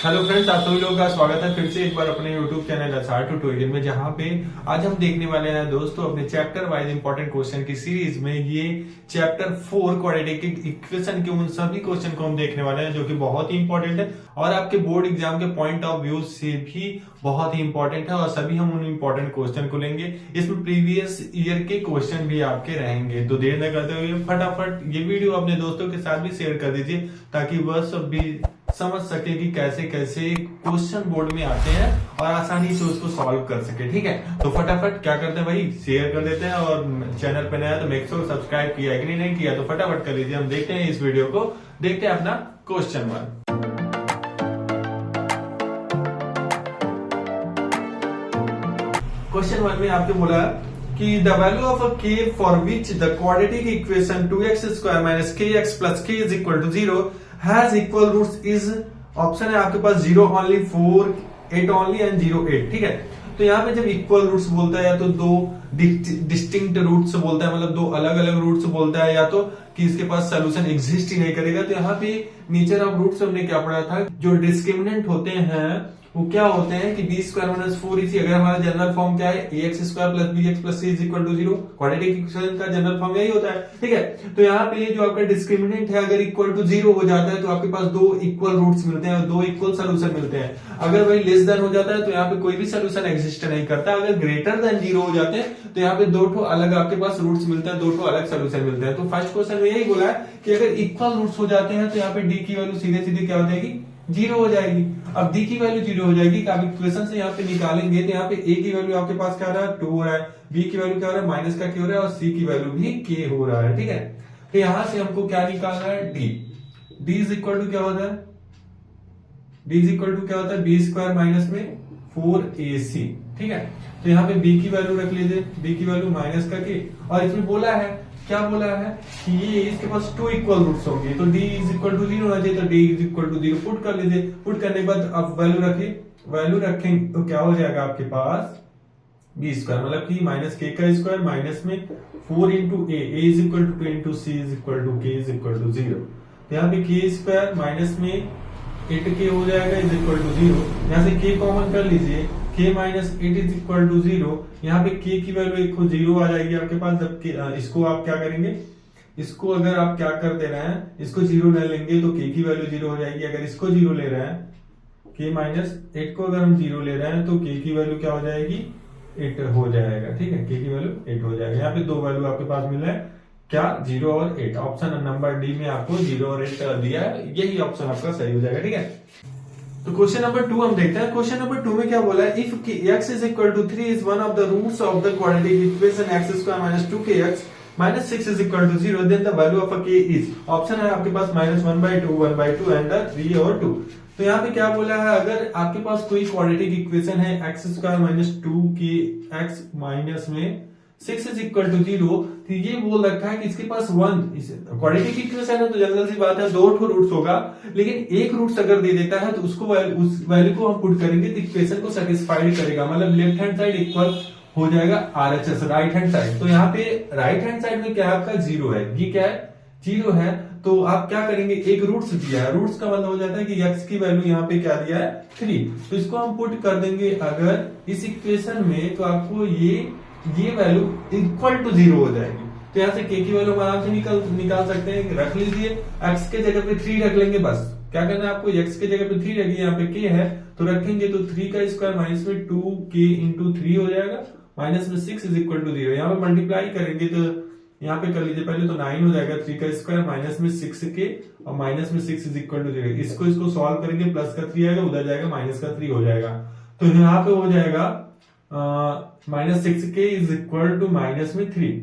Hello friends, आप सभी लोगों का स्वागत है फिर से एक बार अपने यूट्यूब चैनल एसआर ट्यूटोरियल में, जहां पे आज हम देखने वाले हैं दोस्तों अपने चैप्टर वाइज इंपॉर्टेंट क्वेश्चन की सीरीज में। ये चैप्टर 4 क्वाड्रेटिक इक्वेशन के उन सभी क्वेश्चन को हम देखने वाले हैं जो कि बहुत ही इंपॉर्टेंट है और आपके बोर्ड एग्जाम के पॉइंट ऑफ व्यू से भी बहुत ही इंपॉर्टेंट है। और सभी हम उन इंपॉर्टेंट क्वेश्चन को लेंगे। इसमें प्रीवियस ईयर के क्वेश्चन भी आपके रहेंगे। तो देर न करते हुए फटाफट ये वीडियो अपने दोस्तों के साथ भी शेयर कर दीजिए ताकि वह सब भी समझ सके कि कैसे कैसे क्वेश्चन बोर्ड में आते हैं और आसानी से उसको सॉल्व कर सके। ठीक है, तो फटाफट क्या करते हैं भाई, शेयर कर देते हैं। और चैनल पे नया तो मेक श्योर सब्सक्राइब किया है कि नहीं किया तो फटाफट कर लीजिए। हम देखते हैं इस वीडियो को, देखते हैं अपना क्वेश्चन 1। क्वेश्चन 1 में आपके बोला कि the value of a k for which the quadratic equation 2x square minus kx plus k is equal to 0 has equal roots is, option है आपके पास 0 ओनली, 4 8 ओनली एंड 0 8। ठीक है, तो यहाँ पे जब इक्वल रूट्स बोलता है या तो दो डिस्टिंक्ट रूट्स बोलता है, मतलब दो अलग अलग रूट्स बोलता है, या तो कि इसके पास सोल्यूशन एग्जिस्ट ही नहीं करेगा। तो यहाँ पे नेचर ऑफ रूट्स हमने क्या पढ़ा था, जो डिस्क्रिमिनेंट होते हैं वो क्या होते हैं कि बी स्क्वायर माइनस 4ac। अगर हमारा जनरल फॉर्म क्या है, A X square plus B X plus C is equal to 0। Quadratic equation का जनरल फॉर्म यही होता है। ठीक है, तो यहाँ पे जो आपका डिस्क्रिमिनेंट है अगर इक्वल टू 0 हो जाता है तो आपके पास दो इक्वल रूट्स मिलते हैं और दो इक्वल सोल्यूशन मिलते हैं। अगर वही लेस देन हो जाता है तो यहाँ पे कोई भी सोल्यूशन एग्जिस्ट नहीं करता। अगर ग्रेटर देन 0 हो जाते हैं तो यहाँ पे दो ठो अलग आपके पास रूट्स मिलते हैं, दो ठो अलग सोल्यूशन मिलते हैं। तो फर्स्ट क्वेश्चन में यही बोला है कि अगर इक्वल रूट्स हो जाते हैं तो यहाँ पे डी की वैल्यू सीधे सीधे क्या हो जाएगी, 0 हो जाएगी। अब डी की वैल्यू 0 हो जाएगी, आप इक्वेशन से यहाँ पे निकालेंगे तो यहाँ पे ए की वैल्यू आपके पास क्या आ रहा है, 2 हो रहा है, बी की वैल्यू क्या हो रहा है, माइनस का k हो रहा है, और सी की वैल्यू भी k हो रहा है। ठीक है, तो यहां से हमको क्या निकालना है, डी इज इक्वल टू क्या होता है, डी इज इक्वल टू क्या होता है, बी स्क्वायर माइनस में 4ac। ठीक है, तो यहाँ पे b की वैल्यू रख लीजिए, b की वैल्यू माइनस का k, और इसमें बोला है क्या बोला है कि ये इसके पास टू इक्वल रूट्स होंगे तो d इज इक्वल टू 0 होना चाहिए, तो d is equal to 0 put कर लीजिए। पुट करने के बाद अब वैल्यू रखेंगे तो क्या हो जाएगा आपके पास बी स्क्वायर, मतलब कि माइनस के का स्क्वायर माइनस में 4 into a is equal to 2 into c is equal to k is equal to 0। तो यहाँ पे के स्क्वायर माइनस में 8k हो जाएगा इज इक्वल टू 0। यहाँ से k कॉमन कर लीजिए, k minus 8 is equal to 0। यहाँ पे k की वैल्यू एक 0 आ जाएगी आपके पास। जब इसको आप क्या करेंगे, इसको अगर आप क्या कर दे रहे हैं, इसको 0 न लेंगे तो k की वैल्यू 0 हो जाएगी। अगर इसको 0 ले रहे हैं, k माइनस 8 को अगर हम 0 ले रहे हैं तो k की वैल्यू क्या हो जाएगी, 8 हो जाएगा। ठीक है, k की वैल्यू 8 हो जाएगा। यहाँ पे दो वैल्यू आपके पास मिल रहा है, क्या, 0 और 8। ऑप्शन नंबर डी में आपको 0 और 8 दिया है, यही ऑप्शन आपका सही हो जाएगा। ठीक है, तो क्वेश्चन नंबर 2 हम देखते हैं। क्वेश्चन नंबर 2 में क्या बोला है, if x is equal to 3 is one of the roots of the quadratic equation x square minus 2kx minus 6 is equal to 0 then the value of a k is, option है आपके पास minus 1/2 1/2 and 3 और 2। तो यहाँ पे क्या बोला है, अगर आपके पास कोई क्वाड्रेटिक इक्वेशन है x square minus 2kx minus में 6 इज इक्वल टू 0, तो ये बोल रखा है कि इसके पास 1 क्वाड्रेटिक इक्वेशन है तो जनरल सी बात है दो ठो रूट्स होगा, लेकिन एक रूट्स अगर दे देता है तो उसको उस वैल्यू को हम पुट करेंगे तो इक्वेशन को सेटिस्फाइड करेगा, मतलब लेफ्ट हैंड साइड इक्वल हो जाएगा RHS राइट हैंड साइड। तो यहाँ पे राइट हैंड साइड में क्या है आपका 0 है, ये क्या है 0 है। तो आप क्या करेंगे, एक रूट्स दिया है, रूट्स का मतलब हो जाता है कि x की वैल्यू यहाँ पे क्या दिया है 3, तो इसको हम पुट कर देंगे अगर इस इक्वेशन में, तो आपको ये वैल्यू इक्वल टू 0 हो जाएगी। तो यहाँ से k की वैल्यू आराम से निकाल सकते हैं। रख लीजिए, x के जगह पे 3 रख लेंगे, बस क्या करना है आपको, x के जगह पे 3 रखिए, यहाँ पे k है तो रखेंगे तो 3 का स्क्वायर माइनस में 2k इंटू 3 हो जाएगा, माइनस में 6 इज इक्वल टू 0। यहाँ पे मल्टीप्लाई करेंगे तो यहाँ पे कर लीजिए पहले तो 9 हो जाएगा, 3 का स्क्वायर माइनस में 6k और माइनस में 6 इज इक्वल टू 0। इसको सॉल्व करेंगे, प्लस का 3 आएगा, उधर जाएगा माइनस का 3 हो जाएगा। तो यहाँ पे हो जाएगा minus 6k is equal to minus में 3,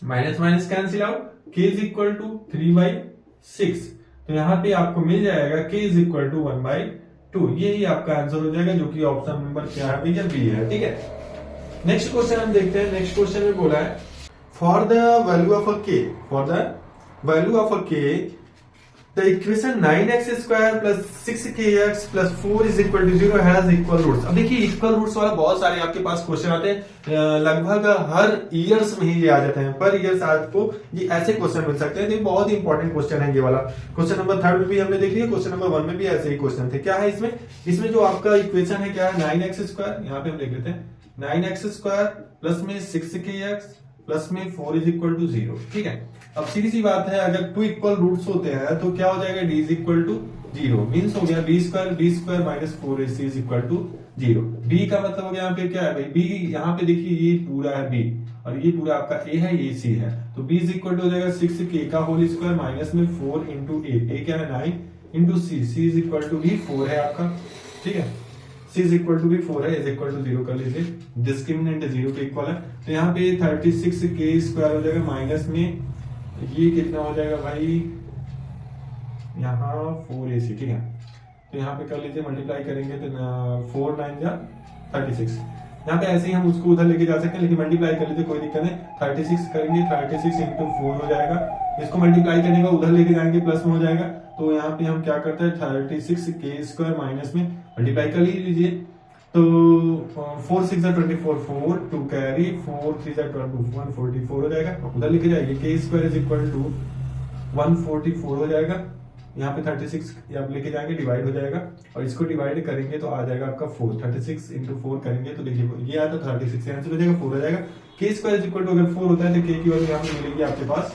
minus minus cancel out, k is equal to 3/6। तो यहाँ पे आपको मिल जाएगा k इज इक्वल टू 1/2। यही आपका आंसर हो जाएगा, जो कि ऑप्शन नंबर क्या है भैया, बी है। ठीक है, नेक्स्ट क्वेश्चन हम देखते हैं। नेक्स्ट क्वेश्चन में बोला है for the value of a k, for the value of a k the equation 9x square plus 6kx plus 4 is equal to 0 has equal roots. अब देखिए इक्वल रूट्स वाला बहुत सारे आपके पास क्वेश्चन आते हैं, लगभग हर ईयर्स में ही ये आ जाते हैं, पर ईयर्स आपको ये ऐसे क्वेश्चन मिल सकते हैं। तो बहुत ही इंपॉर्टेंट क्वेश्चन है ये वाला। क्वेश्चन नंबर 3 में भी हमने देख लिया, क्वेश्चन नंबर 1 में भी ऐसे ही क्वेश्चन थे। क्या है इसमें जो आपका इक्वेशन है क्या है, 9x स्क्वायर, यहाँ पे हम लिख लेते हैं 9x स्क्वायर प्लस में 6kx प्लस में 4 इज इक्वल टू 0। ठीक है, अब सीधी सी बात है, अगर टू इक्वल रूट्स होते हैं तो क्या हो जाएगा, d is equal to 0 means हो गया b square minus 4ac is equal to 0। b का मतलब हो गया यहाँ पे क्या है भाई, b यहाँ पे देखिए ये पूरा है b और ये पूरा आपका a है, ये c है, तो b इज इक्वल टू हो जाएगा 6k का होल स्क्वायर माइनस में 4 इंटू a क्या है 9 into c is equal to भी 4 है आपका। ठीक है, c इज इक्वल टू भी 4 है, इज इक्वल टू 0 कर लीजिए, डिस्क्रिमिनेंट 0 के इक्वल है। तो यहाँ पे 36k स्क्वायर हो जाएगा माइनस में ये कितना हो जाएगा भाई, यहाँ 4ac। ठीक है, तो यहाँ पे कर लीजिए मल्टीप्लाई करेंगे तो 4 9 जा 36। यहाँ पे ऐसे ही हम उसको उधर लेके जा सकते हैं, लेकिन मल्टीप्लाई कर लीजिए, कोई दिक्कत नहीं। 36 करेंगे, 36 इंटू 4 हो जाएगा, इसको मल्टीप्लाई करने का उधर लेके जाएंगे प्लस में हो जाएगा। तो यहाँ पे हम क्या करते हैं, 36k स्क्वायर माइनस में मल्टीप्लाई कर लीजिए, तो 4 6 24 4 2 कैरी 4 3 12 144 हो जाएगा, उधर लेके जाइए k square is equal to 144 हो जाएगा। यहाँ पे 36 आप लेके जाएंगे, डिवाइड हो जाएगा और इसको डिवाइड करेंगे तो आ जाएगा आपका 4। 36 इंटू 4 करेंगे तो देखिए ये आता 36 आंसर हो जाएगा, 4 हो जाएगा। k square is equal to अगर 4 होता है तो k की वैल्यू यहाँ पे मिलेगी आपके पास,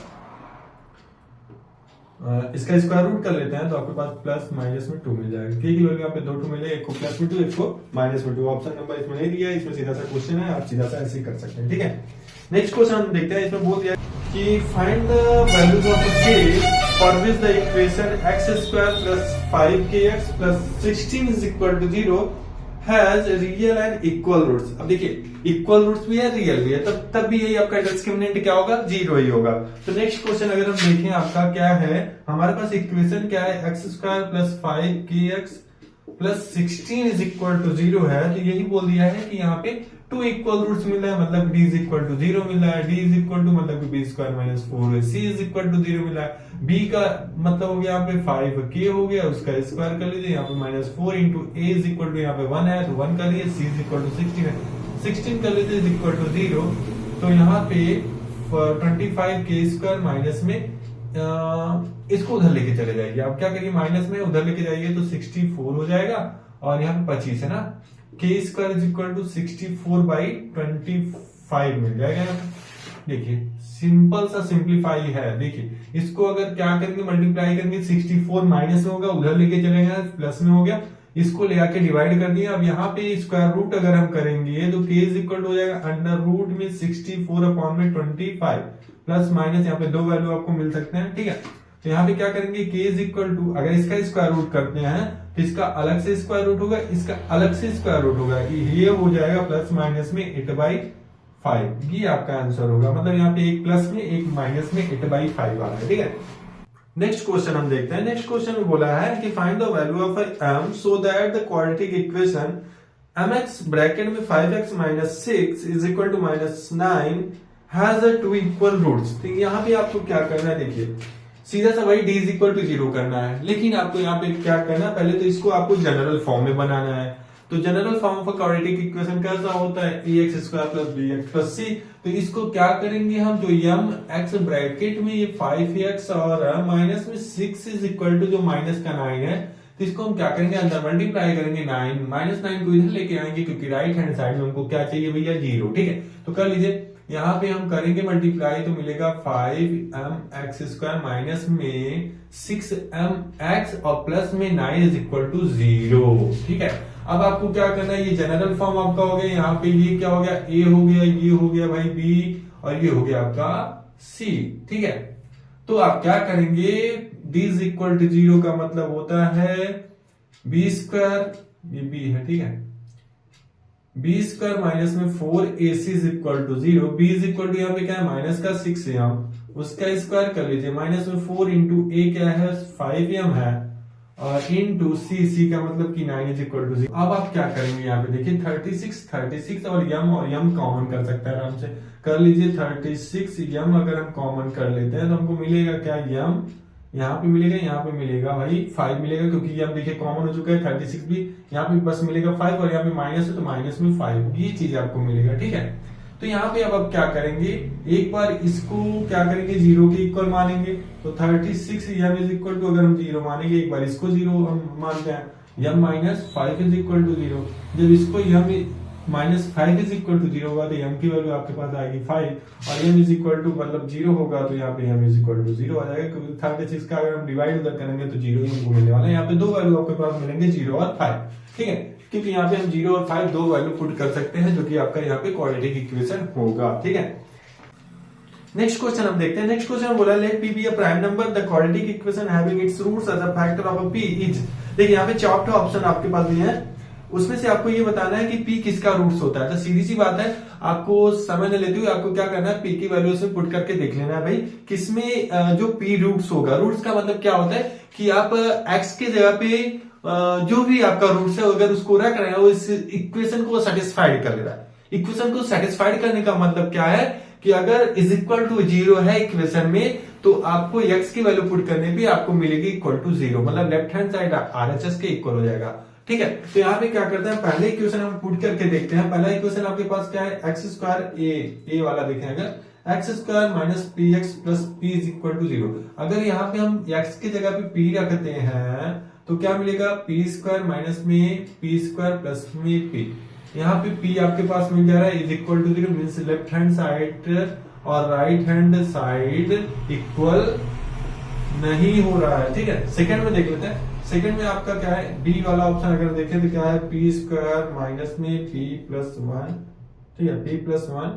इसका स्क्वायर रूट कर लेते हैं तो आपके पास प्लस माइनस में 2 मिल जाएगा। k की वैल्यू यहाँ पे 2 मिले, एक को प्लस में 2 एक को माइनस में 2। ऑप्शन नंबर इसमें नहीं दिया है, इसमें सीधा सा क्वेश्चन है, आप सीधा सा ऐसे ही कर सकते हैं। ठीक है, नेक्स्ट क्वेश्चन हम देखते हैं। इसमें बोल दिया कि find the values of k for which the equation x square plus 5kx plus 16 is equal to 0 has real and equal roots. अब देखिए इक्वल रूट्स भी है, रियल भी है, तब भी यही आपका डिस्क्रिमिनेंट क्या होगा, 0 ही होगा। तो नेक्स्ट क्वेश्चन अगर हम देखें आपका क्या है, हमारे पास इक्वेशन क्या है, x square plus 5kx plus 16 is equal to 0 है। तो यही बोल दिया है कि यहाँ पे 2 इक्वल रूट्स मिल रहा है, मतलब d इज इक्वल टू 0 मिल रहा है, d इज इक्वल टू मतलब b square minus 4c is equal to 0 मिल रहा है, b का मतलब हो गया यहाँ पे 5k हो गया, उसका स्क्वायर कर लीजिए, यहाँ पे minus 4 into a is equal to यहाँ पे 1 है तो 1 कर लीजिए, c इज इक्वल टू 16 है, 16 कर लीजिए इज इक्वल टू 0। तो यहाँ पे 25k स्क्वायर माइनस में इसको उधर लेके चले जाइए, आप क्या करिए माइनस में उधर लेके जाइए तो 64 हो जाएगा और यहाँ पे 25 है ना, k square is equal to 64/25 मिल जाएगा। देखिए सिंपल सा सिंप्लीफाई है। देखिए इसको अगर क्या करेंगे मल्टीप्लाई करेंगे, 64 माइनस में होगा, उधर लेके चले गए प्लस में हो गया, इसको ले आके डिवाइड कर दिया। अब यहाँ पे स्क्वायर रूट अगर हम करेंगे तो k इज इक्वल टू हो जाएगा अंडर रूट में 64/25 प्लस माइनस, यहाँ पे दो वैल्यू आपको मिल सकते हैं। ठीक है, तो यहाँ पे क्या करेंगे, k इज इक्वल टू अगर इसका स्क्वायर रूट करते हैं तो इसका अलग से स्क्वायर रूट होगा, इसका अलग से स्क्वायर रूट होगा, ये हो जाएगा प्लस माइनस में 8/5। ये आपका आंसर होगा, मतलब यहाँ पे एक प्लस में एक माइनस में 8/5 आ रहा है। ठीक है, नेक्स्ट क्वेश्चन हम देखते हैं। नेक्स्ट क्वेश्चन में बोला है कि find the value of m so that the quadratic equation mx bracket में 5x minus 6 is equal to minus 9 has a 2 equal roots. तो यहाँ पे आपको क्या करना है, देखिए सीधा सा भाई d इज इक्वल टू 0 करना है, लेकिन आपको यहाँ पे क्या करना है, पहले तो इसको आपको जनरल फॉर्म में बनाना है। तो general form of quadratic equation कैसा होता है, ax square plus bx plus c। तो इसको क्या करेंगे हम, जो m x ब्रैकेट में ये 5x और माइनस में 6 इज इक्वल टू जो माइनस का 9 है, तो इसको हम क्या करेंगे अंदर मल्टीप्लाई करेंगे 9 माइनस 9 को इधर लेके आएंगे, क्योंकि राइट हैंड साइड में हमको क्या चाहिए भैया 0। ठीक है, तो कर लीजिए यहाँ पे हम करेंगे मल्टीप्लाई तो मिलेगा 5mx स्क्वायर माइनस में 6mx और प्लस में 9 इज इक्वल टू 0। ठीक है, अब आपको क्या करना है, ये जनरल फॉर्म आपका हो गया, यहाँ पे ये क्या हो गया, a हो गया, ये हो गया भाई b और ये हो गया आपका c। ठीक है, तो आप क्या करेंगे, d इज इक्वल टू 0 का मतलब होता है b स्क्वायर, ये b है, ठीक है, b स्क्वायर माइनस में 4ac is equal to 0, b is equal to यहाँ पे क्या है माइनस का 6m, उसका स्क्वायर कर लीजिए, माइनस में 4 इंटू a क्या है 5m है और इंटू c का मतलब कि 9 इज इक्वल टू 0। अब आप क्या करेंगे, यहाँ पे देखिए 36 और m कॉमन कर सकता है, आराम से कर लीजिए 36 m अगर हम कॉमन कर लेते हैं तो हमको मिलेगा क्या m यहाँ पे मिलेगा, यहाँ पे मिलेगा भाई 5 मिलेगा, क्योंकि ये अब देखिए कॉमन हो चुका है 36 भी, यहाँ पे बस मिलेगा 5 और यहाँ पे माइनस है तो माइनस में 5, ये चीज आपको मिलेगा। ठीक है, तो यहाँ पे अब क्या करेंगे, एक बार इसको क्या करेंगे, जीरो के इक्वल मानेंगे, तो 36 m इज इक्वल टू, अगर हम जीरो मानेंगे, एक बार इसको जीरो हम मानते हैं, m minus 5 is equal to zero. जब इसको m minus 5 is equal to zero होगा तो m की वैल्यू आपके पास आएगी 5, और m इज इक्वल टू मतलब जीरो होगा तो यहाँ पे m is equal to zero आ जाएगा, क्योंकि 36 का अगर हम डिवाइड उधर करेंगे तो जीरो ही हमको मिलने वाला है। यहाँ पे दो वैल्यू आपके पास मिलेंगे, 0 और 5। ठीक है, क्योंकि यहाँ पे हम 0 और 5 दो वैल्यू पुट कर सकते हैं, जो कि आपका यहाँ पे क्वाड्रेटिक इक्वेशन होगा। ठीक है, नेक्स्ट क्वेश्चन हम देखते हैं। नेक्स्ट क्वेश्चन बोला let p be a prime number, the quadratic equation having its roots as a factor of p is. देखिए यहाँ पे 4 ऑप्शन आपके पास दिए हैं, उसमें से आपको ये बताना है कि p किसका रूट्स होता है। तो सीधी सी बात है, आपको समय न लेते हुए आपको क्या करना है, p की वैल्यू से पुट करके देख लेना है भाई किसमें जो p रूट्स होगा। रूट्स का मतलब क्या होता है कि आप x के जगह पे जो भी आपका रूट्स है अगर उसको रख रहे हैं वो इस इक्वेशन को सेटिस्फाइड कर ले रहा है। इक्वेशन को सेटिस्फाइड करने का मतलब क्या है कि अगर इज इक्वल टू जीरो है इक्वेशन में, तो आपको x की वैल्यू पुट करने पे आपको मिलेगी इक्वल टू जीरो, मतलब लेफ्ट हैंड साइड RHS के इक्वल हो जाएगा। ठीक है, तो यहाँ पे क्या करते हैं, पहले इक्वेशन हम पुट करके देखते हैं। पहला इक्वेशन आपके पास क्या है, एक्स स्क्वायर ए वाला देखें, अगर x square minus p x plus p is equal to zero, अगर यहाँ पे हम एक्स की जगह पे p रखते हैं तो क्या मिलेगा, पी स्क्वायर माइनस में पी स्क्वायर प्लस में पी, यहाँ पे p आपके पास मिल जा रहा है is equal to zero, means left hand side और राइट हैंड साइड इक्वल नहीं हो रहा है। ठीक है, सेकंड में देख लेते हैं। सेकंड में आपका क्या है, बी वाला ऑप्शन अगर देखें तो क्या है, पी स्क्वायर माइनस में पी प्लस वन, ठीक है, P plus one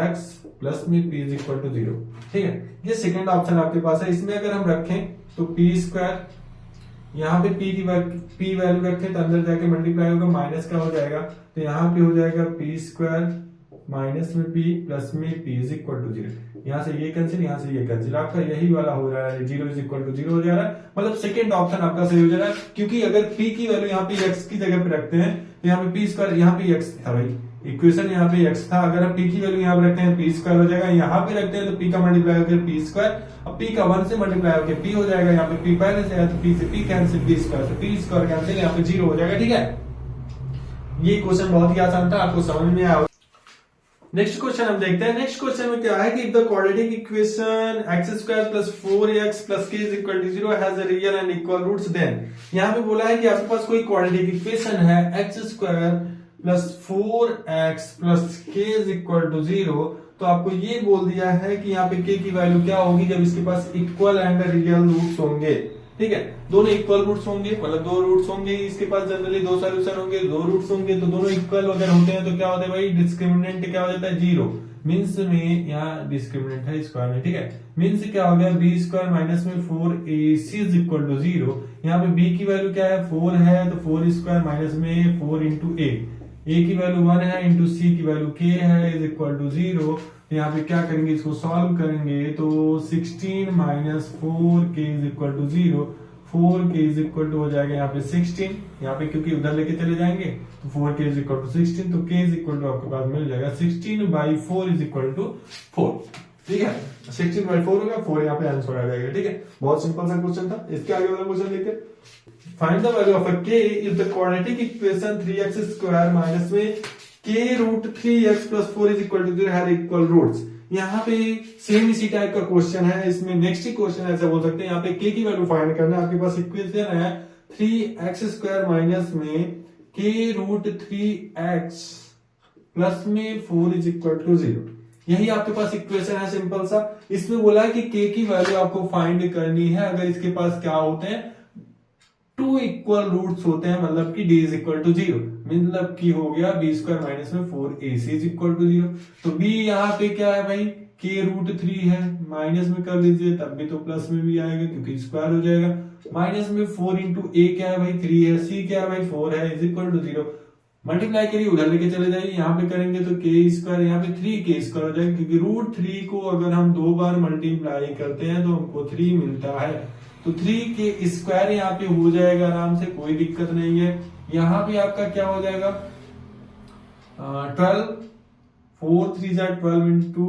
X plus में P is equal to zero. ठीक है, ये सेकंड ऑप्शन आपके पास है। इसमें अगर हम रखें तो पी स्क्वायर, यहाँ पे p की वैल्यू रखें तो अंदर जाके मल्टीप्लाई होगा, माइनस का हो जाएगा, तो यहाँ पे हो जाएगा पी स्क्वायर माइनस में p प्लस में p is equal to zero. यहाँ से ये कैंसिल, यहाँ से ये कैंसिल, आपका यही वाला हो रहा है, zero is equal to zero हो जा रहा है। मतलब सेकंड ऑप्शन आपका सही हो जा रहा है, क्योंकि अगर p की वैल्यू यहाँ पे x की जगह पे रखते हैं तो यहाँ पे p स्क्वायर, यहाँ पे x था भाई, इक्वेशन यहाँ पे x था, अगर हम p की वैल्यू यहाँ पे रखते हैं p स्क्वायर हो जाएगा, यहाँ पे रखते हैं तो p का मल्टीप्लाई होकर p स्क्वायर, अब p का 1 से मल्टीप्लाई होकर p हो जाएगा, यहाँ पे p पहले से है तो p से p कैंसिल, p स्क्वायर से p स्क्वायर कैंसिल, यहाँ पे जीरो हो जाएगा। ठीक है, ये क्वेश्चन बहुत ही आसान था, आपको समझ में आया। नेक्स्ट क्वेश्चन हम देखते हैं। नेक्स्ट क्वेश्चन में क्या है कि if the quadratic equation x square plus 4x plus k is equal to zero has a real and equal roots, then यहाँ पे बोला है कि आपके पास कोई क्वाड्रेटिक इक्वेशन है x square plus 4x plus k is equal to zero, तो आपको ये बोल दिया है कि यहाँ पे k की वैल्यू क्या होगी जब इसके पास इक्वल एंड रियल रूट्स होंगे। ठीक है, दोनों इक्वल रूट्स होंगे, मतलब दो रूट्स होंगे, इसके पास जनरली दो सॉल्यूशन होंगे, दो रूट्स होंगे, तो दोनों इक्वल अगर होते हैं तो क्या होता है भाई, डिस्क्रिमिनेंट क्या हो जाता है, जीरो, मीन्स में यहाँ डिस्क्रिमिनेंट है स्क्वायर में। ठीक है, मीन्स क्या हो गया, बी स्क्वायर माइनस में 4ac is equal to zero, यहाँ पे b की वैल्यू क्या है, 4 है, तो 4 स्क्वायर माइनस में 4 इंटू a की वैल्यू 1 है, इंटू c की वैल्यू k है, इज इक्वल टू जीरो। यहाँ पे क्या करेंगे, इसको सॉल्व करेंगे तो 16 minus 4k is equal to zero, 4k is equal to हो जाएगा यहाँ पे 16, यहाँ पे क्योंकि उधर लेके चले जाएंगे तो 4k इज इक्वल टू 16, तो k इज इक्वल टू आपके पास मिल जाएगा 16/4 इज इक्वल टू 4। ठीक है, 16/4 होगा, 4 यहाँ पे आंसर आ जाएगा। ठीक है, बहुत सिंपल सा क्वेश्चन था। इसके आगे वाला क्वेश्चन देखते, find the value of a k if the quadratic equation 3x square minus में k root 3x plus 4 is equal to 0 have equal roots. यहाँ पे सेम इसी टाइप का क्वेश्चन है, इसमें नेक्स्ट ही क्वेश्चन ऐसा बोल सकते हैं, यहाँ पे k की वैल्यू फाइंड करना है। आपके पास इक्वेशन है 3x स्क्वायर माइनस में k रूट 3x प्लस में 4 इज इक्वल टू 0, यही आपके पास इक्वेशन है सिंपल सा। इसमें बोला है कि k की वैल्यू आपको फाइंड करनी है अगर इसके पास क्या होते हैं, टू इक्वल रूट्स होते हैं, मतलब कि d is equal to zero, मतलब कि हो गया b स्क्वायर माइनस में 4ac is equal to zero. तो b यहाँ पे क्या है भाई, k रूट 3 है, माइनस में कर लीजिए तब भी तो प्लस में भी आएगा क्योंकि स्क्वायर हो जाएगा, माइनस में 4 इंटू a क्या है भाई 3 है, c क्या है भाई 4 है, is equal to zero. Multiply करिए, उधर लेके चले जाइए, यहाँ पे करेंगे तो k स्क्वायर, यहाँ पे 3k स्क्वायर हो जाएगा, क्योंकि रूट 3 को अगर हम दो बार मल्टीप्लाई करते हैं तो हमको 3 मिलता है, तो 3 के स्क्वायर यहाँ पे हो जाएगा आराम से, कोई दिक्कत नहीं है। यहाँ पे आपका क्या हो जाएगा 12, 4 3 12 इंटू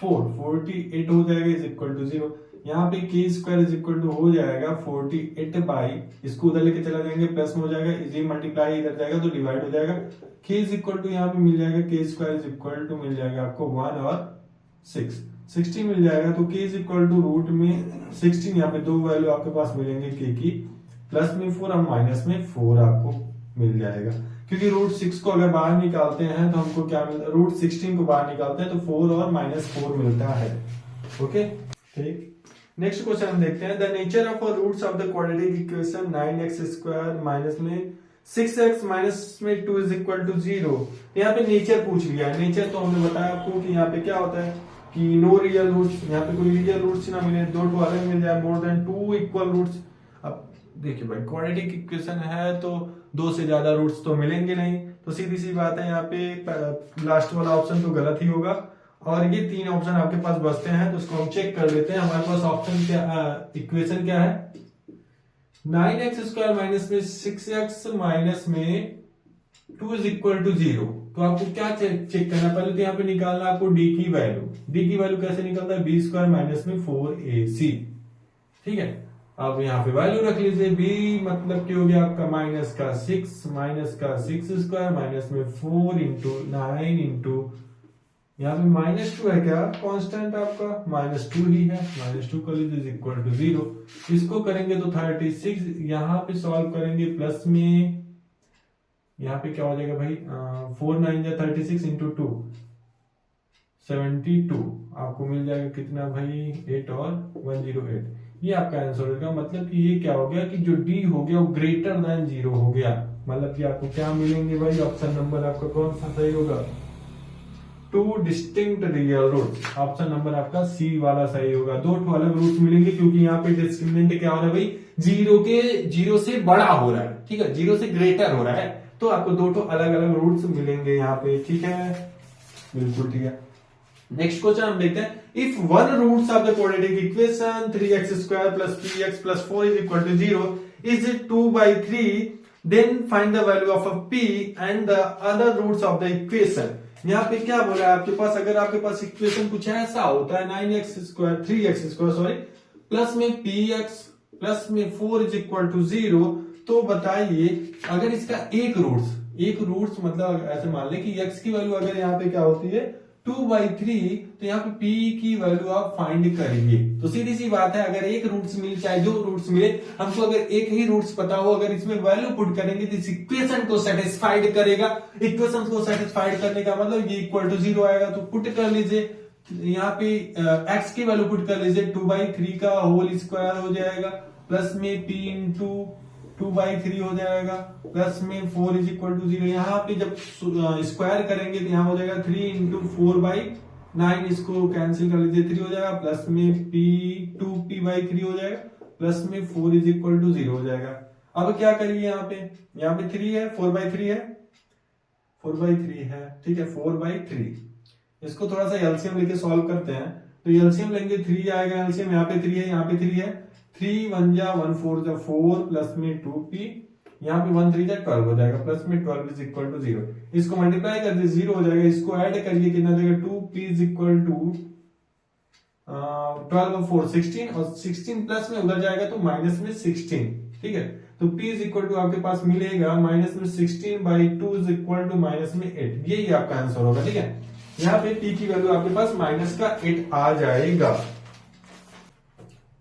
4 48 हो जाएगा इज इक्वल टू जीरो। यहाँ पे के स्क्वायर इज इक्वल टू हो जाएगा 48 बाई, इसको उधर लेके चला जाएंगे प्लस में हो जाएगा, इजी मल्टीप्लाई इधर जाएगा तो डिवाइड हो जाएगा। के इज इक्वल टू यहाँ पे मिल जाएगा के स्क्वायर इज इक्वल टू मिल जाएगा आपको 1 और 16 मिल जाएगा। तो के इज इक्वल टू रूट में 16, यहाँ पे दो वैल्यू आपके पास मिलेंगे के की, प्लस में 4 और माइनस में 4 आपको मिल जाएगा। क्योंकि रूट 6 को अगर बाहर निकालते हैं तो हमको क्या मिलता है, रूट 16 को बाहर निकालते हैं तो 4 और -4 मिलता है। ओके ठीक। नेक्स्ट क्वेश्चन हम देखते हैं, the nature of roots of the quadratic equation 9x square minus में 6x माइनस में 2 इज इक्वल टू 0। यहाँ पे नेचर पूछ लिया है। नेचर तो हमने बताया आपको कि यहाँ पे क्या होता है कि नो रियल रूट्स, यहाँ पे कोई रियल रूट्स ना मिले, दो ठो अलग मिल जाए, मोर देन 2 इक्वल रूट्स। अब देखिए भाई क्वाड्रेटिक इक्वेशन है तो 2 से ज्यादा रूट्स तो मिलेंगे नहीं, तो सीधी सी बात है यहाँ पे लास्ट वाला ऑप्शन तो गलत ही होगा। और ये 3 ऑप्शन आपके पास बचते हैं तो उसको हम चेक कर लेते हैं। हमारे पास ऑप्शन क्या, इक्वेशन क्या है, 9x स्क्वायर माइनस में 6x माइनस में 2 इज इक्वल टू 0। तो आपको क्या चेक करना, पहले तो यहाँ पे निकालना आपको डी की वैल्यू। डी की वैल्यू कैसे निकलता है, बी स्क्वायर माइनस में 4ac। ठीक है, अब यहाँ पे वैल्यू रख लीजिए, b मतलब क्या हो गया आपका माइनस का 6 स्क्वायर माइनस में 4 इंटू 9 इंटू यहाँ पे -2 है क्या कांस्टेंट आपका, -2 ही है, -2 कर लीजिए इज इक्वल टू 0। इसको करेंगे तो 36, यहाँ पे सॉल्व करेंगे प्लस में, यहाँ पे क्या हो जाएगा भाई 4 9 या 36 इंटू 2 72, आपको मिल जाएगा कितना भाई 8 और 108। ये आपका आंसर होगा। मतलब कि ये क्या हो गया कि जो डी हो गया वो ग्रेटर देन 0 हो गया। मतलब कि आपको क्या मिलेंगे भाई, ऑप्शन नंबर आपका कौन सा सही होगा, 2 distinct real roots. Option number आपका सी वाला सही होगा। 2 अलग रूट्स मिलेंगे क्योंकि यहाँ पे डिस्क्रिमिनेंट क्या हो रहा है भाई, 0 से बड़ा हो रहा है, ठीक है, 0 से ग्रेटर हो रहा है, तो आपको 2 अलग अलग रूट्स मिलेंगे यहाँ पे। ठीक है, बिल्कुल ठीक है। नेक्स्ट क्वेश्चन हम देखते हैं, if one roots of the quadratic equation 3x square plus 3x plus 4 is equal to 0 is 2/3, then find the value of p and the other roots of the equation. यहाँ पे क्या बोला है आपके पास, अगर आपके पास इक्वेशन कुछ ऐसा होता है 3x स्क्वायर प्लस में px प्लस में 4 इज इक्वल टू 0, तो बताइए अगर इसका एक रूट्स मतलब ऐसे मान लें कि x की वैल्यू अगर यहाँ पे क्या होती है 2/3, तो यहाँ पे p की वैल्यू आप फाइंड करिए। तो सीधी सी बात है, अगर एक रूट्स मिले चाहे 2 रूट्स मिले, हमको अगर एक ही रूट्स पता हो, अगर इसमें वैल्यू पुट करेंगे तो इस इक्वेशन को सेटिस्फाइड करेगा। इक्वेशन को सेटिस्फाइड करने का मतलब ये इक्वल टू 0 आएगा, तो पुट कर लीजिए यहाँ पे x की वैल्यू पुट कर लीजिए, 2/3 का होल स्क्वायर हो जाएगा, प्लस में p इंटू 2/3 हो जाएगा, प्लस में 4 इज इक्वल टू 0। यहाँ पे जब स्क्वायर करेंगे तो यहाँ हो जाएगा 3 इंटू 4/9, इसको कैंसिल कर लीजिए, 3 हो जाएगा, प्लस में p 2p/3 हो जाएगा, प्लस में 4 इज इक्वल टू 0 हो जाएगा। अब क्या करिए, यहाँ पे 3 है, 4/3 है, 4/3 है, ठीक है, 4/3। इसको थोड़ा सा एलसीएम लेके सॉल्व करते हैं, तो एलसीएम लेंगे 3 आएगा एलसीएम, यहाँ पे 3 है, यहाँ पे 3 है, 3 1 जा 1 4 जा 4 प्लस में 2p, यहाँ पे 1 3 जा 12 हो जाएगा, प्लस में 12 इज इक्वल टू 0। इसको मल्टीप्लाई कर दीजिए 0 हो जाएगा, इसको ऐड करिए कितना देगा 2p इज इक्वल टू 12 और 4 16, और 16 प्लस में उधर जाएगा तो माइनस में 16। ठीक है, तो p इज इक्वल टू आपके पास मिलेगा माइनस में 16/2 इज इक्वल टू माइनस में 8। यही आपका आंसर होगा। ठीक है, यहाँ पे p की वैल्यू आपके पास माइनस का 8 आ जाएगा।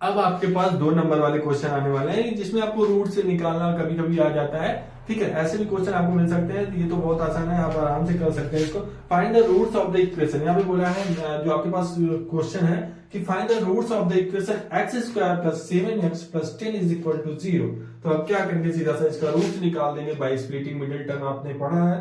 अब आपके पास 2 नंबर वाले क्वेश्चन आने वाले हैं जिसमें आपको रूट से निकालना कभी कभी आ जाता है। ठीक है, ऐसे भी क्वेश्चन आपको मिल सकते हैं, ये तो बहुत आसान है, आप आराम से कर सकते हैं इसको। Find the roots of the equation, यहाँ पे बोला है जो आपके पास क्वेश्चन है कि find the roots of the equation x square plus 7x plus 10 is equal to 0। तो अब क्या करेंगे, सीधा सा इसका रूट निकाल देंगे बाय स्प्लिटिंग मिडिल टर्म, आपने पढ़ा है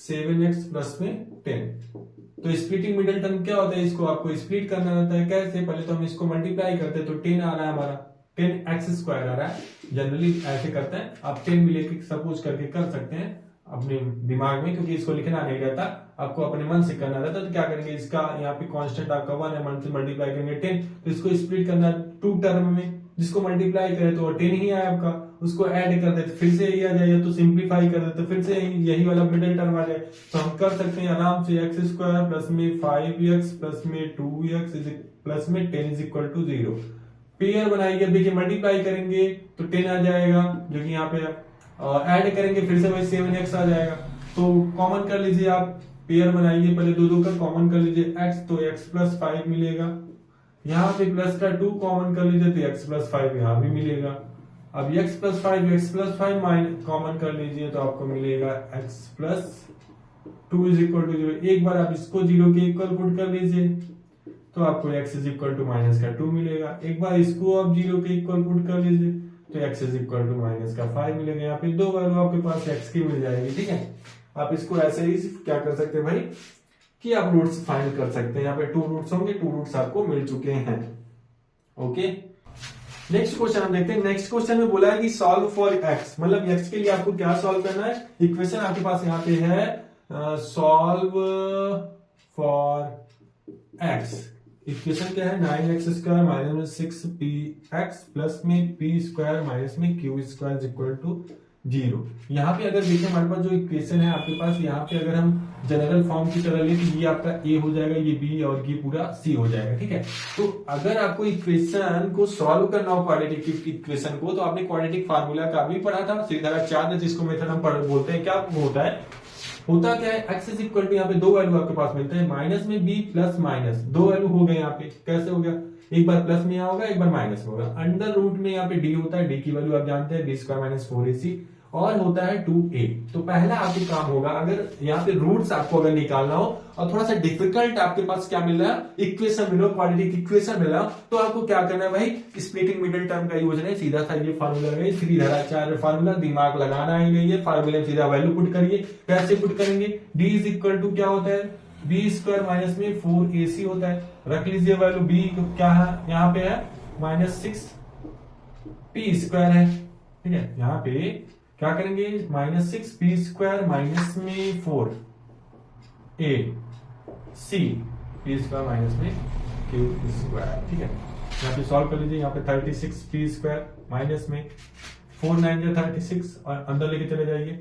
7x प्लस में 10। तो स्प्लिटिंग मिडिल टर्म क्या होता है, इसको आपको स्प्लिट करना रहता है। कैसे, पहले तो हम इसको मल्टीप्लाई करते हैं, तो 10 आ रहा है हमारा, 10x स्क्वायर आ रहा है, जनरली ऐसे करते हैं। आप 10 भी लेके सपोज करके कर सकते हैं अपने दिमाग में, क्योंकि इसको लिखना नहीं रहता, आपको अपने मन से करना रहता है। तो क्या करेंगे, इसका यहाँ पे कांस्टेंट आपका 1 है, मन से मल्टीप्लाई करेंगे 10, तो इसको स्प्लिट करना 2 टर्म में, जिसको मल्टीप्लाई करे तो 10 ही आया आपका, उसको ऐड कर देते फिर से यही आ जाए, तो सिंप्लीफाई कर देते फिर से यही वाला मिडिल टर्म आ जाए। तो हम कर सकते हैं आराम से x स्क्वायर प्लस में 5x प्लस में 2x प्लस में 10 इज इक्वल टू 0। पेयर बनाएंगे, अब देखिए मल्टीप्लाई करेंगे तो 10 आ जाएगा जो कि यहाँ पे ऐड करेंगे फिर से वही 7x आ जाएगा। तो कॉमन कर लीजिए, आप पेयर बनाइए, पहले दो का कॉमन कर लीजिए x, तो x प्लस 5 मिलेगा। यहाँ पे प्लस का 2 कॉमन कर लीजिए तो x प्लस 5 यहाँ भी मिलेगा। अब x प्लस 5 माइनस कॉमन कर लीजिए तो आपको मिलेगा x plus 2 is equal to 0। एक बार आप इसको 0 के इक्वल पुट कर लीजिए तो आपको x is equal to minus का 2 मिलेगा। एक बार इसको आप 0 के इक्वल पुट कर लीजिए तो x is equal to minus का 5 मिलेगा। यहाँ पे दो वैल्यू आपके पास x की मिल जाएगी, ठीक है। आप इसको ऐसे ही क्या कर सकते हैं भाई कि आप रूट्स फाइंड कर सकते हैं। यहाँ पे 2 रूट्स होंगे, 2 रूट्स आपको मिल चुके हैं। ओके, नेक्स्ट क्वेश्चन हम देखते हैं। नेक्स्ट क्वेश्चन में बोला है कि सॉल्व फॉर x, मतलब x के लिए आपको क्या सॉल्व करना है। इक्वेशन आपके पास यहाँ पे है सॉल्व फॉर x। इक्वेशन क्या है 9x स्क्वायर माइनस में 6px प्लस में p स्क्वायर माइनस में q स्क्वायर इक्वल टू 0। यहाँ पे अगर देखिए हमारे पास जो इक्वेशन है आपके पास, यहाँ पे अगर हम जनरल फॉर्म की तरह ले तो ये आपका a हो जाएगा, ये b और ये पूरा c हो जाएगा, ठीक है। तो अगर आपको इक्वेशन को सॉल्व करना हो क्वाड्रेटिक इक्वेशन को, तो आपने क्वाड्रेटिक फार्मूला का भी पढ़ा था, सीधा चार्ज जिसको मेथड हम बोलते हैं। क्या होता क्या है x इज इक्वल टू, यहाँ पे दो वैल्यू आपके पास मिलते हैं, माइनस में b प्लस माइनस, दो वैल्यू हो गए यहाँ पे। कैसे हो गया, एक बार प्लस में यहाँ होगा, एक बार माइनस में होगा। अंडर रूट में यहाँ पे d होता है, d की वैल्यू आप जानते हैं b स्क्वायर माइनस 4ac और होता है 2a। तो पहला आपके काम होगा, अगर यहाँ पे रूट्स आपको अगर निकालना हो और थोड़ा सा डिफिकल्ट आपके पास क्या मिल रहा है, इक्वेशन मिल रहा है, क्वाड्रेटिक इक्वेशन मिल रहा है, तो आपको क्या करना है भाई, स्प्लिटिंग मिडिल टर्म का यूज नहीं, सीधा सा ये फार्मूला है, श्रीधराचार्य फार्मूला, दिमाग लगाना ही नहीं है, फार्मूले में सीधा वैल्यू पुट करिए। कैसे पुट करेंगे, d इज इक्वल टू क्या होता है, b स्क्वायर माइनस में 4ac होता है। रख लीजिए वैल्यू, b क्या है यहाँ पे है माइनस 6p स्क्वायर है, ठीक है। यहाँ पे क्या करेंगे, माइनस 6p स्क्वायर माइनस में 4ac p स्क्वायर माइनस में q स्क्वायर, ठीक है। यहाँ पे सॉल्व कर लीजिए, यहाँ पे 36p स्क्वायर माइनस में 4 9 या 36 और अंदर लेके चले जाइए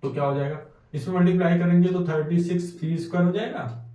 तो क्या हो जाएगा, इसमें मल्टीप्लाई करेंगे तो 36p स्क्वायर हो जाएगा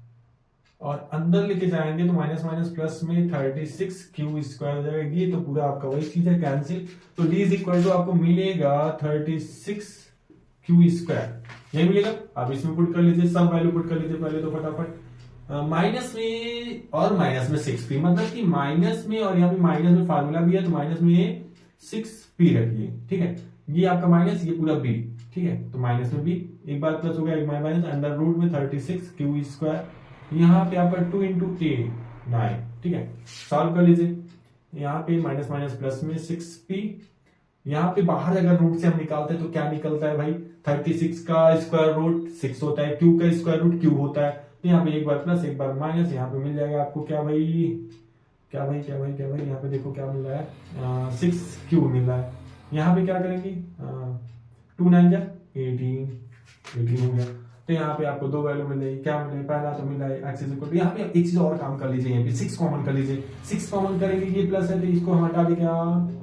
और अंदर लेके जाएंगे तो माइनस माइनस प्लस में 36q स्क्वायर हो जाएगा। ये तो पूरा आपका वही चीज है, कैंसिल। तो d इज इक्वल टू आपको मिलेगा 36q स्क्वायर, यही मिलेगा। आप इसमें पुट कर लीजिए, सब वैल्यू पुट कर लीजिए पहले तो फटाफट। माइनस में और माइनस में 6p, मतलब कि माइनस में और यहाँ पे माइनस में फार्मूला भी है तो माइनस में 6p रखिए, ठीक है। ये आपका माइनस, ये पूरा b, ठीक है। तो माइनस में b, एक बार प्लस हो गया, एक माइनस, अंडर रूट में 36q स्क्वायर, यहाँ पे आपका 2 इंटू a 9, ठीक है। सॉल्व कर लीजिए, यहाँ पे माइनस माइनस प्लस में 6p, यहाँ पे बाहर अगर रूट से हम निकालते हैं तो क्या निकलता है भाई, 36 का स्क्वायर रूट 6 होता है, q का स्क्वायर रूट q होता है। तो यहाँ पे एक बार प्लस एक बार माइनस, यहाँ पे मिल जाएगा आपको क्या भाई, यहाँ पे देखो क्या मिल रहा है, 6q मिल रहा है। यहाँ पे क्या करेंगे, 2 9 जा 18 हो गया। तो यहाँ पे आपको दो वैल्यू मिल जाएगी, क्या मिलेगा, पहला तो मिल रहा है x इज इक्वल टू, यहाँ पे एक चीज और काम कर लीजिए, यहाँ पे 6 कॉमन कर लीजिए। 6 कॉमन करेंगे, ये प्लस है तो इसको हम हटा देंगे,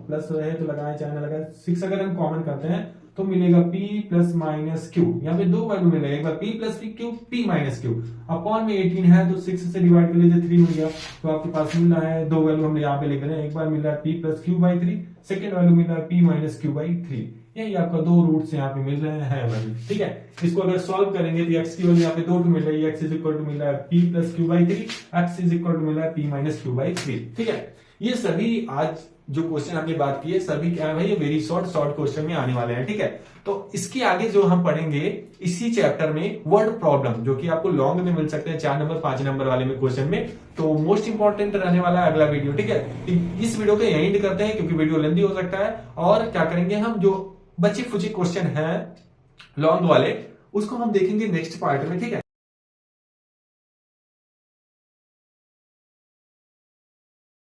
प्लस है तो लगाए चाहे ना लगाए, 6 अगर हम कॉमन करते हैं तो मिलेगा p प्लस माइनस q। यहाँ पे दो वैल्यू मिलेगा, एक बार p plus q, p minus q, upon में 18 है तो 6 से डिवाइड कर लीजिए, 3 मिल गया। तो आपके पास मिल रहा है, दो वैल्यू हम यहाँ पे लिख रहे हैं, एक बार मिल रहा है p plus q by 3, second value मिल रहा है p माइनस q बाई 3। यही आपका दो रूट्स यहाँ पे मिल रहे हैं वैल्यू, ठीक है। इसको अगर सॉल्व करेंगे तो x की वैल्यू यहाँ पे 2 मिल रही है, x इज इक्वल टू मिल रहा है p plus q by 3, x is equal to मिल रहा है p माइनस q बाई 3, ठीक है। ये सभी आज जो क्वेश्चन हमने बात की है सभी क्या है भाई, ये वेरी शॉर्ट क्वेश्चन में आने वाले हैं, ठीक है। तो इसके आगे जो हम पढ़ेंगे इसी चैप्टर में वर्ड प्रॉब्लम, जो कि आपको लॉन्ग में मिल सकते हैं 4 नंबर 5 नंबर वाले में क्वेश्चन में। तो मोस्ट इंपॉर्टेंट रहने वाला है अगला वीडियो, ठीक है। इस वीडियो को यहीं एंड करते हैं क्योंकि वीडियो लेंदी हो सकता है। और क्या करेंगे, हम जो बचे खुचे क्वेश्चन है लॉन्ग वाले उसको हम देखेंगे नेक्स्ट पार्ट में, ठीक है।